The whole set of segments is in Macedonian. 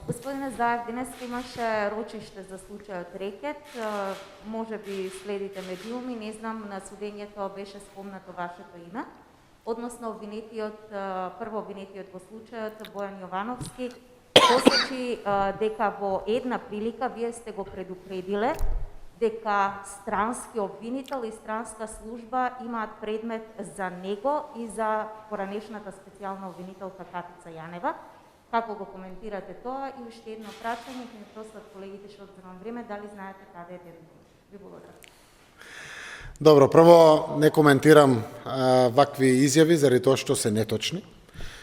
Господине Заев, денес имаше рочиште за случајот Рекет. Може би следите медиуми, не знам, на судењето беше спомнато вашето име. Односно, прво обвинетиот во случајот Бојан Јовановски посочи дека во една прилика вие сте го предупредиле дека странски обвинител и странска служба имаат предмет за него и за поранешната специјална обвинителка Катица Јанева. Како го коментирате тоа? И уште едно прашање, ќе ми простат колегите што одземам време, дали знаете каде е Ден? Ви благодарам. Добро, прво не коментирам вакви изјави заради тоа што се неточни.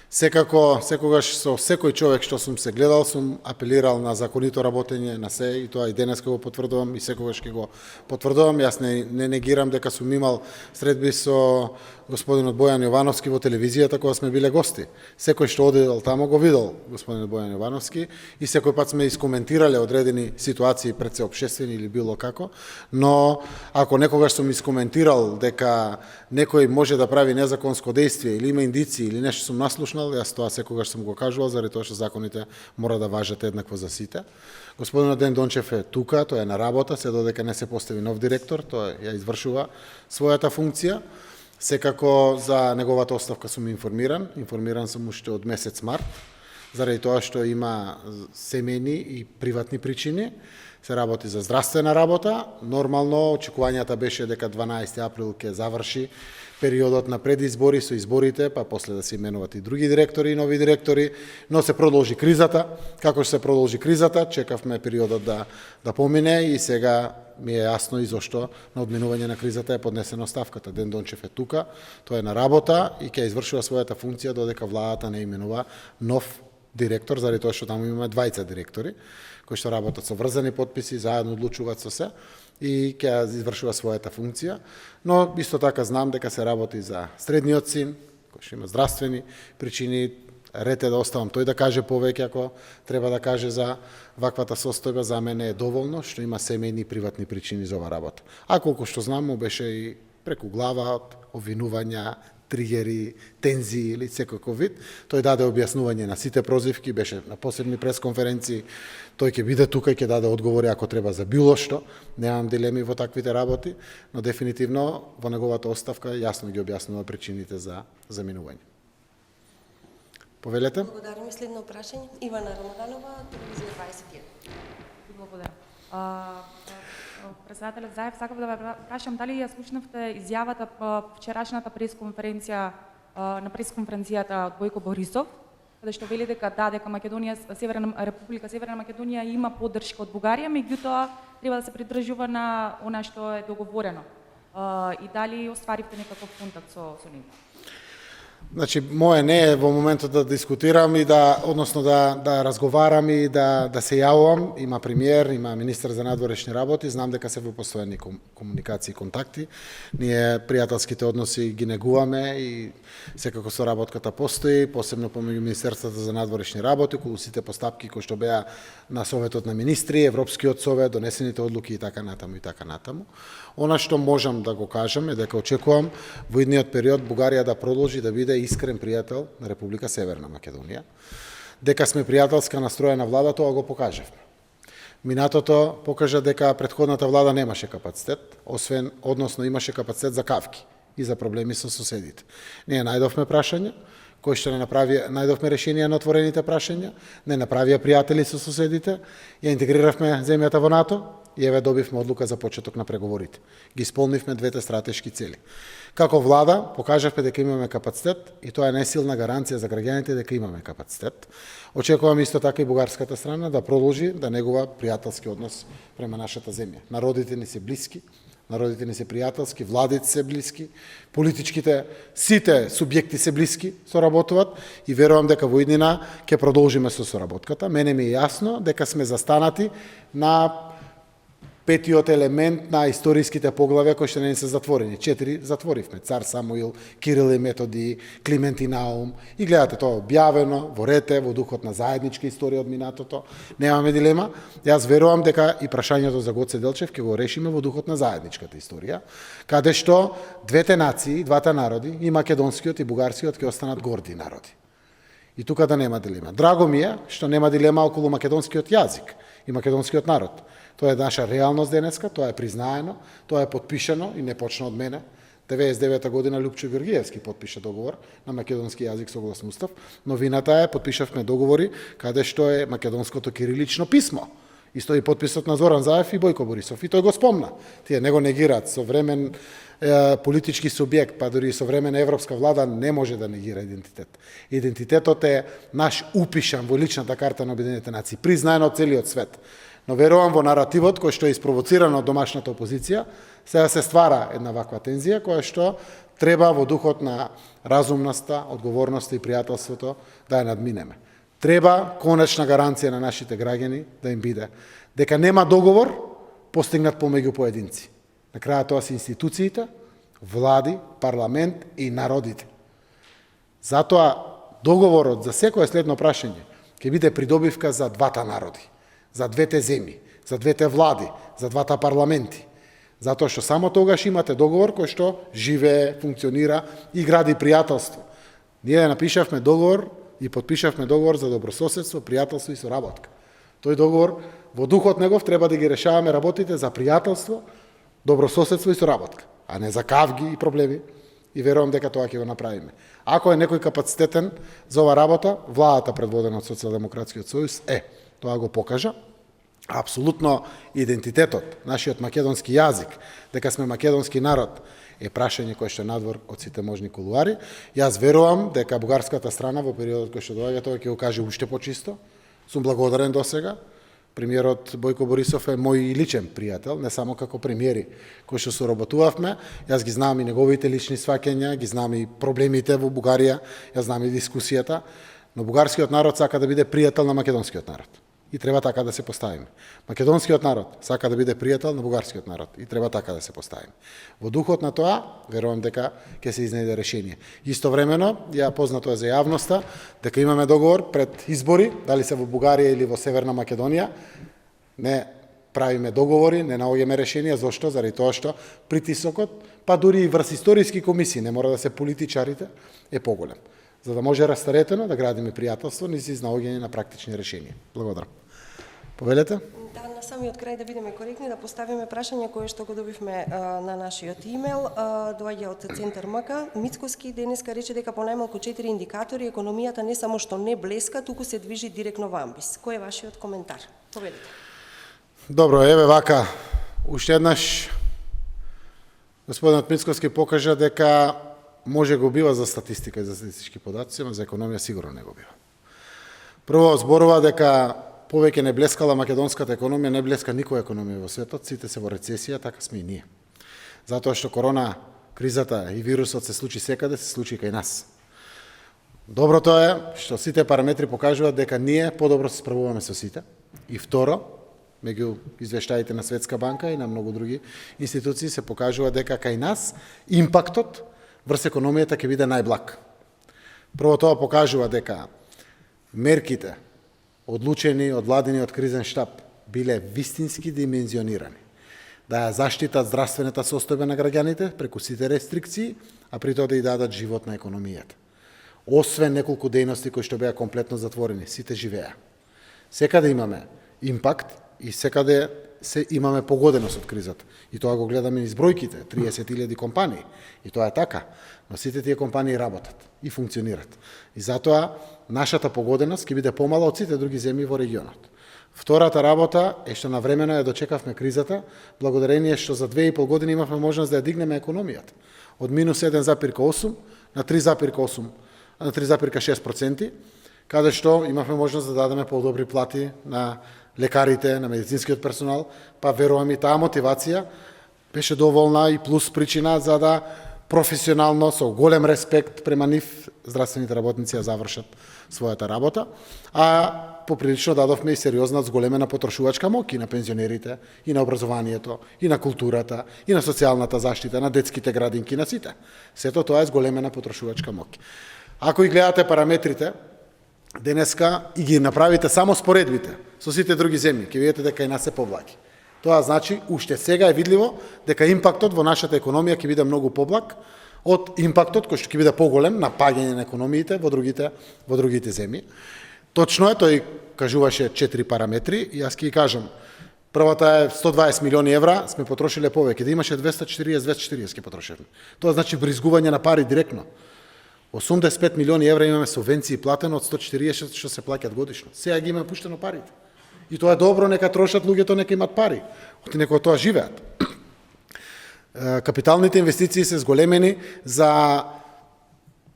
Секако, секогаш со секој човек што сум се гледал, сум апелирал на законито работење на се и тоа и денес го потврдувам и секогаш ќе го потврдувам. Јас не негирам дека сум имал средби со господинот Бојан Јовановски во телевизијата кога сме биле гости. Секој што одел таму го видел господинот Бојан Јовановски и секој пат сме искоментирале одредени ситуации пред сеопштествени или било како, но ако некогаш сум искоментирал дека некој може да прави незаконско дејствие или има индици или нешто сум наслушнал, јас тоа секогаш сум го кажувал заради тоа што законите мора да важат еднакво за сите. Господинот Ден Дончев е тука, тој е на работа, се додека не се постави нов директор, тој ја извршува својата функција. Секако за неговата оставка сум информиран сум уште од месец март, заради тоа што има семејни и приватни причини, се работи за здравствена работа. Нормално, очекувањата беше дека 12 април ќе заврши периодот на предизбори со изборите, па после да се именуваат и други директори и нови директори, но се продолжи кризата. Како што се продолжи кризата, чекавме периодот да помине и сега ми е јасно и зошто на одминување на кризата е поднесена оставката. Ден Дончев е тука, тој е на работа и ќе извршува својата функција додека владата не именува нов директор, заради тоа што таму имаме двајца директори кои што работат со врзани потписи, заедно одлучуваат со се и ќе извршува својата функција. Но исто така знам дека се работи за средниот син, кој што има здравствени причини. Ред е да оставам тој да каже повеќе ако треба да каже за ваквата состојба. За мене е доволно што има семејни и приватни причини за ова работа. А колку што знам, му беше и преку глава, обвинувања, тригери, тензии или секој вид. Тој даде објаснување на сите прозивки, беше на посебни пресконференции. Тој ќе биде тука и ќе даде одговори ако треба за било што. Немам дилеми во таквите работи, но дефинитивно во неговата оставка јасно ги објаснува причините за заминување. Повелете. Благодарам. Следно прашање. Ивана Рамаданова, телевизија 21. Благодарам. Председателят Заев, сакав да ве прашам дали ја слушнавте изјавата вчерашната пресконференција на пресконференцијата од Бојко Борисов, каде што вели дека дека Република Северна Македонија има поддршка од Бугарија, меѓутоа треба да се придржува на она што е договорено. И дали остваривте некаков контакт со нив? Значи, моје не е во моментот да дискутирам и односно да разговарам и да се јавувам. Има премиер, има министар за надворешни работи, знам дека се во постојани комуникации и контакти. Ние пријателските односи ги негуваме и секако соработката постои, посебно помеѓу Министерството за надворешни работи, околу сите постапки кои што беа на Советот на министри, Европскиот совет, донесените одлуки и така натаму. Она што можам да го кажам е дека очекувам во идниот период Бугарија да продолжи да биде искрен пријател на Република Северна Македонија. Дека сме пријателска настроена влада, тоа го покажавме. Минатото покажа дека претходната влада немаше капацитет, односно имаше капацитет за кавки и за проблеми со соседите. Ние најдовме прашања, кои што најдовме решенија на отворените прашања, не направија пријатели со соседите, ја интегриравме земјата во НАТО и еве добивме одлука за почеток на преговорите. Ги исполнивме двете стратешки цели. Како влада покажавме дека имаме капацитет и тоа е најсилна гаранција за граѓаните дека имаме капацитет. Очекувам исто така и бугарската страна да продолжи да негува пријателски однос према нашата земја. Народите ни се блиски, народите ни се пријателски, владите се блиски, политичките сите субјекти се блиски, соработуваат и верувам дека во иднина ќе продолжиме со соработката. Мене ми е јасно дека сме застанати на петиот елемент на историските поглавја кои што не се затворени. 4 затворивме. Цар Самуил, Кирил и Методи, Климент и Наум. И гледате тоа објавено во рете, во духот на заедничка историја од минатото. Немаме дилема. Јас верувам дека и прашањето за Гоце Делчев ќе го решиме во духот на заедничката историја, каде што двете нации, двата народи, и македонскиот и бугарскиот, ќе останат горди народи. И тука да нема дилема. Драго ми е што нема дилема околу македонскиот јазик и македонскиот народ. Тоа е наша реалност денеска, тоа е признаено, тоа е подпишано и не почна од мене. 99 година Лупчо Георгиевски подпиша договор на македонски јазик согласно устав. Новината е, подпишавме договори каде што е македонското кирилично писмо. И стои подписот на Зоран Заев и Бојко Борисов. И тој го спомна. Тие него негираат. Современ политички субјект, па дури современа европска влада не може да негира идентитет. Идентитетот е наш упишан во личната карта на Обединените нации, признаен од целиот свет. Но верувам во наративот кој што е испровоциран од домашната опозиција, сега се ствара една ваква тензија која што треба во духот на разумноста, одговорноста и пријателството да ја надминеме. Треба конечна гаранција на нашите граѓани да им биде дека нема договор постигнат помеѓу поединци. На крајот тоа се институциите, влади, парламент и народите. Затоа договорот за секое следно прашање ќе биде придобивка за двата народи, за двете земји, за двете влади, за двата парламенти. Затоа што само тогаш имате договор кој што живее, функционира и гради пријателство. Ние напишавме договор и подпишавме договор за добрососедство, пријателство и соработка. Тој договор, во духот негов, треба да ги решаваме работите за пријателство, добрососедство и соработка, а не за кавги и проблеми. И верувам дека тоа ќе го направиме. Ако е некој капацитетен за ова работа, владата предводена од Социјалдемократскиот сојуз тоа го покажа. Апсолутно идентитетот, нашиот македонски јазик, дека сме македонски народ, е прашање кое што е надвор од сите можни кулуари. Јас верувам дека бугарската страна во периодот кој што доаѓа тоа ќе го каже уште почисто. Сум благодарен досега. Премиерот Бојко Борисов е мој личен пријател, не само како премиери кои што соработувавме. Јас ги знам и неговите лични сваќања, ги знам и проблемите во Бугарија, јас знам и дискусијата, но бугарскиот народ сака да биде пријател на македонскиот народ. И треба така да се поставиме. Македонскиот народ сака да биде пријател на бугарскиот народ и треба така да се поставиме. Во духот на тоа, верувам дека ќе се изнајде решение. Истовремено, ја познато е за јавноста, дека имаме договор пред избори, дали се во Бугарија или во Северна Македонија, не правиме договори, не наоѓаме решенија. Зошто? Заради тоа што притисокот, па дури и врз историски комисии, не мора да се политичарите, е поголем. За да може растаретено да градиме пријателство, низ наоѓање на практични решенија. Благодарам. Повелете? Да, на самиот крај да бидеме коректни, да поставиме прашање кое што го добивме на нашиот имейл, доаѓа од Центар МК. Мицкоски денеска рече дека по најмалку 4 индикатори економијата не само што не блеска, туку се движи директно во амбис. Кој е вашиот коментар? Повелете. Добро, еве вака, уште еднаш господинот Мицкоски покажа дека може го бива за статистика и за статистички податци, но за економија сигурно не го бива. Прво, зборува дека повеќе не блескала македонската економија, не блеска никоја економија во светот, сите се во рецесија, така сме и ние. Затоа што корона кризата и вирусот се случи секаде, се случи кај нас. Доброто е што сите параметри покажуваат дека ние подобро се справуваме со сите. И второ, меѓу извештаите на Светска банка и на многу други институции се покажува дека кај нас импактот врз економијата ќе биде најблаг. Прво тоа покажува дека мерките одлучени од владиниот кризен штаб биле вистински димензионирани, да ја заштитат здравствената состојба на граѓаните преку сите рестрикции, а при тоа да ја дадат живот на економијата. Освен неколку дејности кои што беа комплетно затворени, сите живеа. Секаде имаме импакт и секаде имаме погоденост од кризата. И тоа го гледаме низ бројките, 30.000 компании. И тоа е така. Но сите тие компании работат и функционират. И затоа нашата погоденост ќе биде помала од сите други земји во регионот. Втората работа е што навремено ја дочекавме кризата, благодарение што за 2,5 години имавме можност да ја дигнеме економијата. Од минус 1,8 на 3,8, на 3,6%, каде што имавме можност да дадеме подобри плати на лекарите, на медицинскиот персонал, па верувам и таа мотивација беше доволна и плюс причина за да професионално, со голем респект према нив, здравствените работници ја завршат својата работа, а поприлично дадовме и сериозна зголемена потрошувачка моќ и на пензионерите, и на образованието, и на културата, и на социјалната заштита, на детските градинки, на сите. Сето тоа е зголемена потрошувачка моќ. Ако и гледате параметрите, денеска и ги направите само споредбите со сите други земји, ќе видите дека и нас се поблаки. Тоа значи, уште сега е видливо дека импактот во нашата економија ќе биде многу поблаг, од импактот кој што ќе биде поголем на паѓање на економиите во другите земји. Точно е, тој кажуваше 4 параметри и јас ќе ги кажам. Првата е 120 милиони евра сме потрошиле повеќе, да имаше 240 ќе потрошевме. Тоа значи бризгување на пари директно. 85 милиони евра имаме субвенции платено од 140 што се плаќаат годишно. Сега ги имаме пуштено парите. И тоа е добро, нека трошат луѓето, нека имат пари. Оти некои тоа живеат. Капиталните инвестиции се зголемени за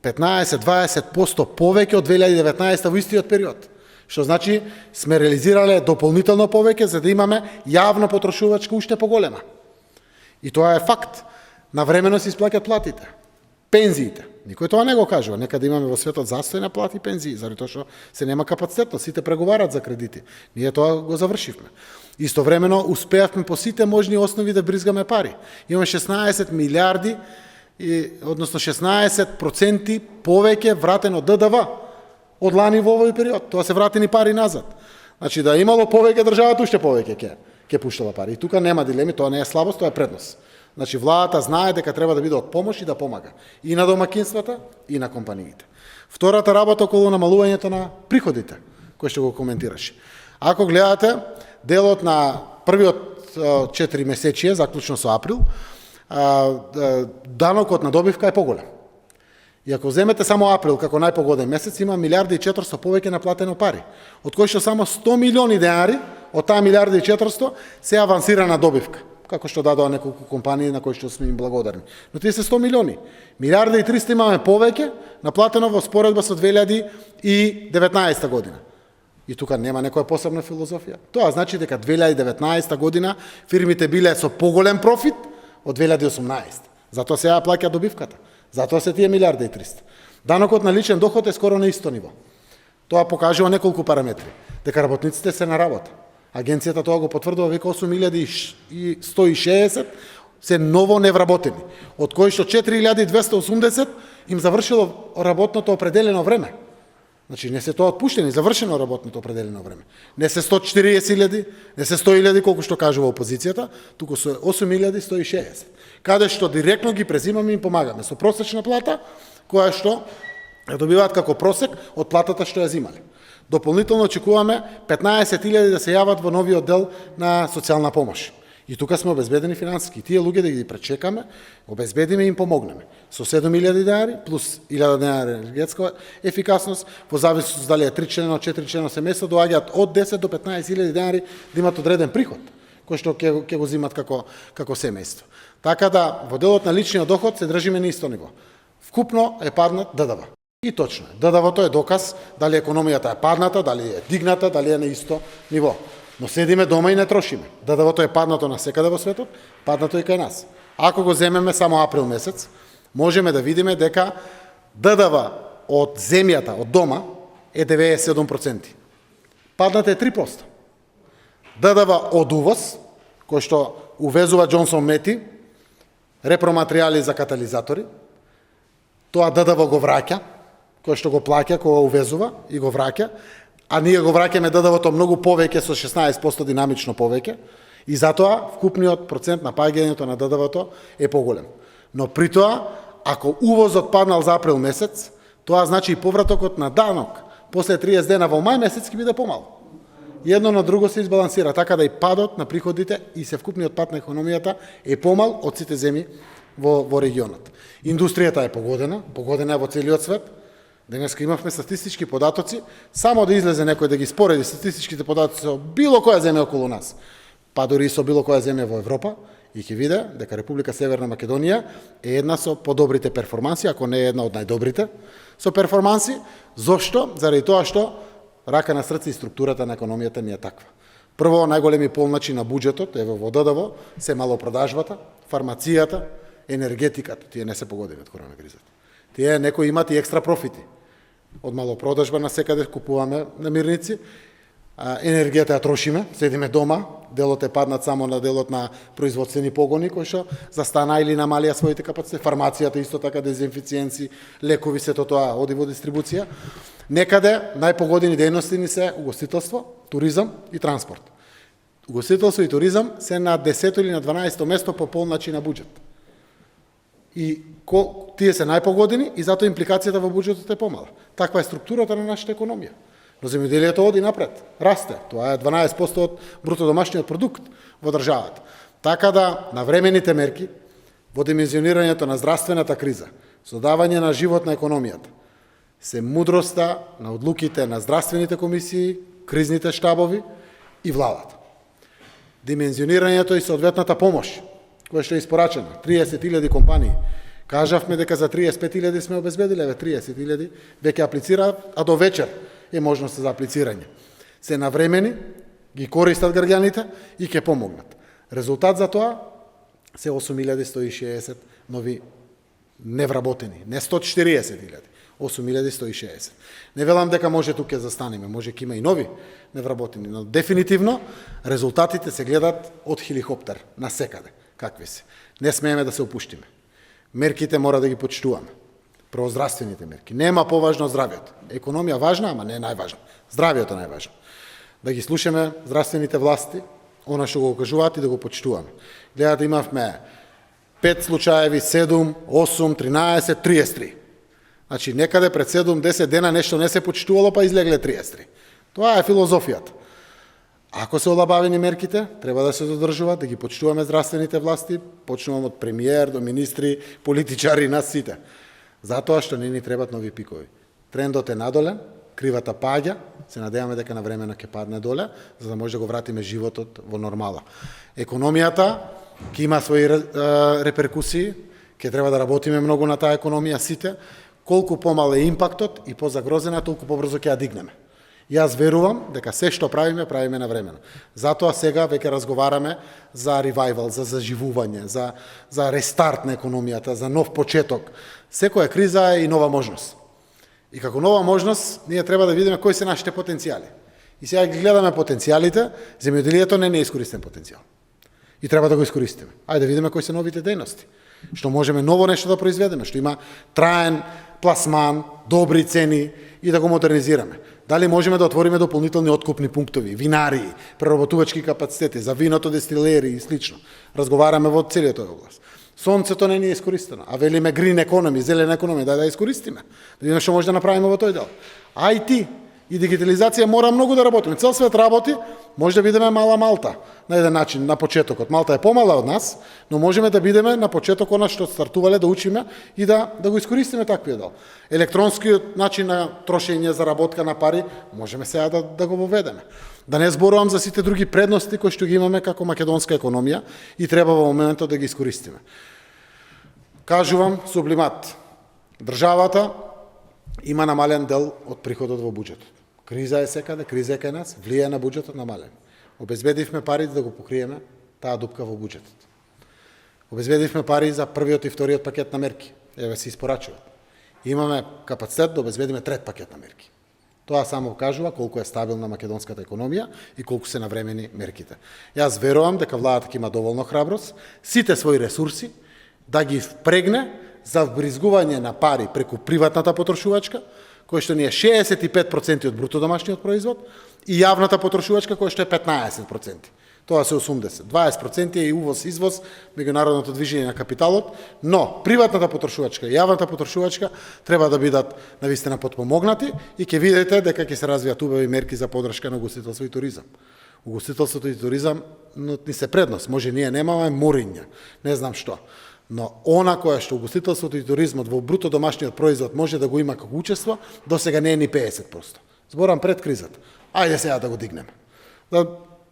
15-20% повеќе од 2019 во истиот период. Што значи сме реализирале дополнително повеќе за да имаме јавно потрошувачка уште поголема. И тоа е факт. Навремено се исплаќаат платите. Пензиите. Никој тоа не го кажува. Нека да имаме во светот застој на плати и пензии, заради тоа што се нема капацитетно, сите преговарат за кредити. Ние тоа го завршивме. Истовремено успеавме по сите можни основи да бризгаме пари. Имаме 16 милиарди, односно 16% повеќе вратено ДДВ од лани во овој период. Тоа се вратени пари назад. Значи да имало повеќе државата уште повеќе ќе пуштала пари. И тука нема дилеми, тоа не е слабост, тоа е предност. Значи владата знае дека треба да биде од помош и да помага и на домакинствата и на компаниите. Втората работа околу намалувањето на приходите, кој што го коментираше. Ако гледате делот на првиот 4 месечија, заклучно со април, данокот на добивка е поголем. И ако земете само април како најпогоден месец, има 1 400 повеќе наплатено пари, од кои што само 100 милиони денари од таа 1 400 се авансирана добивка, како што дадоа неколку компании на кои што сме им благодарни. Но тие се 100 милиони. 1 300 имаме повеќе наплатено во споредба со 2019 година. И тука нема некоја посебна филозофија. Тоа значи дека 2019 година фирмите биле со поголем профит од 2018. Затоа сега плаќа добивката. Затоа се тие 1 300. Данокот на личен доход е скоро на исто ниво. Тоа покажува неколку параметри. Дека работниците се на работа. Агенцијата тоа го потврдува, века 8160 се ново невработени, од кои што 4280 им завршило работното определено време. Значи не се тоа отпуштени, завршено работното определено време. Не се 140.000, не се 100.000 колку што кажува опозицијата, туку се 8160. Каде што директно ги презимаме и им помагаме со просечна плата, која што ја добиваат како просек од платата што ја зимале. Дополнително очекуваме 15.000 да се јават во новиот дел на социјална помош. И тука сме обезбедени финансиски. Тие луѓе да ги пречекаме, обезбедиме и им помогнеме. Со 7.000 денари плюс 1.000 денари енергетска ефикасност, во зависност дали е 3 члено, 4 члено семејство, доаѓаат од 10 до 15.000 денари да имат одреден приход, кој што ќе го зимат како семејство. Така да во делот на личниот доход се држиме на исто ниво. Вкупно е паднат ДДВ. И точно е. ДДВ-то е доказ дали економијата е падната, дали е дигната, дали е на исто ниво. Но седиме дома и не трошиме. ДДВ-то е паднато навсекаде во светот, паднато и кај нас. Ако го земеме само април месец, можеме да видиме дека ДДВ од земјата, од дома, е 97%. Паднато е 3%. ДДВ од увоз, кој што увезува Джонсон Мети, репроматеријали за катализатори, тоа ДДВ го враќа, кој што го плаќа, кој го увезува и го враќа, а ние го враќаме ДДВ-то многу повеќе, со 16% динамично повеќе, и затоа вкупниот процент на паѓањето на ДДВ-то е поголем. Но при тоа, ако увозот паднал за април месец, тоа значи и повратокот на данок после 30 дена во мај месец ќе биде помал. Едно на друго се избалансира, така да и падот на приходите и се вкупниот пад на економијата е помал од сите земји во регионот. Индустријата е погодена е во целиот свет. Денеска имавме статистички податоци, само да излезе некој да ги спореди статистичките податоци со било која земја околу нас, па дури и со било која земја во Европа, и ќе види дека Република Северна Македонија е една со подобрите перформанси, ако не е една од најдобрите со перформанси. Зошто? Заради тоа што рака на срце и структурата на економијата ни е таква. Прво, најголеми полначи на буџетот, ево во ДДВ, се малопродажбата, фармацијата, енергетиката, тие не се погодени од коронакризата. Тие некои имат и екстра профити. Од малопродажба на секаде купуваме намирници, енергијата ја трошиме, седиме дома, делот е паднат само на делот на производствени погони кои што застана или намалија своите капацитети, фармацијата исто така, дезинфициенци, лекови, сето тоа оди во дистрибуција. Некаде најпогодени дејности ни се угостителство, туризам и транспорт. Угостителство и туризам се на 10 или на 12 место по полначи на буџет. И тие се најпогодени и затоа импликацијата во буџетот е помала. Таква е структурата на нашата економија. Но земјоделието оди напред, расте. Тоа е 12% од бруто домашниот продукт во државата. Така да навремените мерки во димензионирањето на здравствената криза, содавање на живот на економијата, се мудроста на одлуките на здравствените комисии, кризните штабови и владата. Димензионирањето и соодветната помош, која што е испорачена, 30.000 компании. Кажавме дека за 35.000 сме обезбедиле, 30.000 веќе аплицираат, а до вечер е можност за аплицирање. Се навремени, ги користат граѓаните и ќе помогнат. Резултат за тоа се 8.160 нови невработени, не 140.000, 8.160. Не велам дека може тука застанеме, може ќе има и нови невработени, но дефинитивно резултатите се гледат од хеликоптер на секаде. Какви се? Не смееме да се опуштиме. Мерките мора да ги почитуваме. Прво здравствените мерки. Нема поважно од здравието. Економија важна, ама не е најважна. Здравието е најважно. Да ги слушаме здравствените власти, она што го кажуваат и да го почитуваме. Гледате, имавме 5 случаеви, 7, 8, 13, 33. Значи, некаде пред 7-10 дена нешто не се почитувало, па излегле 33. Тоа е филозофијата. Ако се олабавени мерките, треба да се задржуваат, да ги почитуваме здравствените власти, почнуваме од премиер до министри, политичари, нас сите. Затоа што не ни требат нови пикови. Трендот е надоле, кривата паѓа, се надеваме дека на времено ќе падне доле, за да може да го вратиме животот во нормала. Економијата ќе има своји реперкусии, ќе треба да работиме многу на таа економија сите, колку помал е импактот и позагрозена, толку побрзо ќе ја дигнеме. Јас верувам дека се што правиме, правиме на времено. Затоа сега веќе разговараме за ревайвал, за заживување, за рестарт на економијата, за нов почеток. Секоја криза е и нова можност. И како нова можност, ние треба да видиме кои се нашите потенцијали. И сега ги гледаме потенцијалите, земјоделието не е искористен потенцијал. И треба да го искористиме. Ајде да видиме кои се новите дејности. Што можеме ново нешто да произведеме, што има траен пласман, добри цени и да го модернизираме. Дали можеме да отвориме дополнителни откупни пунктови, винарии, преработувачки капацитети за виното, дестилери и слично. Разговараме во целиот тој област. Сонцето не е искористено, а велиме green economy, зелена економија, да искористиме. Да видиме што може да направиме во тој дел. IT и дигитализација мора многу да работиме. Цел свет работи, може да бидеме мала Малта на еден начин на почетокот. Малта е помала од нас, но можеме да бидеме на почетокот на што стартувале да учиме и да го искористиме таквиот дел. Електронскиот начин на трошење, заработка на пари, можеме сега да го воведеме. Да не зборувам за сите други предности кои што ги имаме како македонска економија и треба во моментот да ги искористиме. Кажувам сублимат. Државата има намален дел од приходот во буџетот. Криза е секаде, криза е кај нас, влијае на буџетот намален. Обезбедивме пари да го покриеме таа дупка во буџетот. Обезбедивме пари за првиот и вториот пакет на мерки. Еве се испорачуваат. Имаме капацитет да обезбедиме трет пакет на мерки. Тоа само кажува колку е стабилна македонската економија и колку се навремени мерките. Јас верувам дека владата ќе има доволно храброст, сите своји ресурси да ги впрегне за вбризгување на пари преку приватната потрошувачка, кој што ни е 65% од бруто домашниот производ, и јавната потрошувачка, кој што е 15%. Тоа се 80. 20% е и увоз-извоз, меѓународното движење на капиталот, но приватната потрошувачка и јавната потрошувачка треба да бидат навистина потпомогнати и ќе видите дека ќе се развијат убави мерки за подршка на угостителство и туризам. Угостителството и туризам ни се предност. Може ние немаме мориња, не знам што. Но она која што угостителството и туризмот во бруто домашниот производ може да го има како учество, до сега не е ни 50%. Зборам пред кризата. Ајде сега да го дигнеме. Да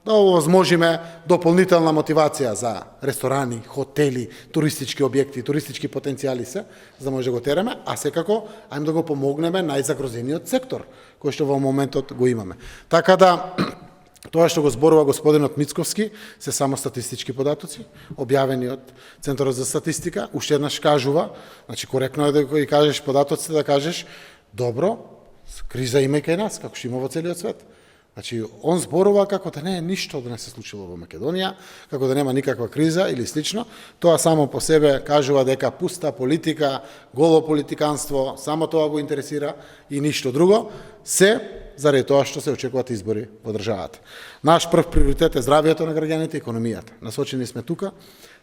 овозможиме дополнителна мотивација за ресторани, хотели, туристички објекти, туристички потенцијали се, за да може да го тереме, а секако ајме да го помогнеме најзагрозениот сектор, кој што во моментот го имаме. Така да, тоа што го зборува господинот Мицковски се само статистички податоци, објавени од Центарот за статистика, уште еднаш кажува, значи коректно е да ги кажеш податоците, да кажеш добро, криза има и кај нас, како што има во целиот свет. Значи, он зборува како да не е ништо да не се случило во Македонија, како да нема никаква криза или слично. Тоа само по себе кажува дека пуста политика, голо политиканство, само тоа го интересира и ништо друго. Се заради тоа што се очекуваат избори во државата. Наш прв приоритет е здравјето на граѓаните и економијата. Насочени сме тука,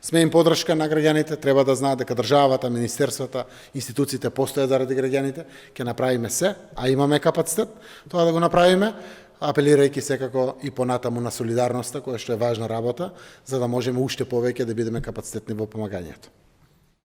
сме им подршка на граѓаните, треба да знаат дека државата, министерствата, институциите постојат заради граѓаните, ќе направиме се, а имаме капацитет тоа да го направиме, апелирајќи секако и понатаму на солидарноста, која што е важна работа, за да можеме уште повеќе да бидеме капацитетни во помагањето.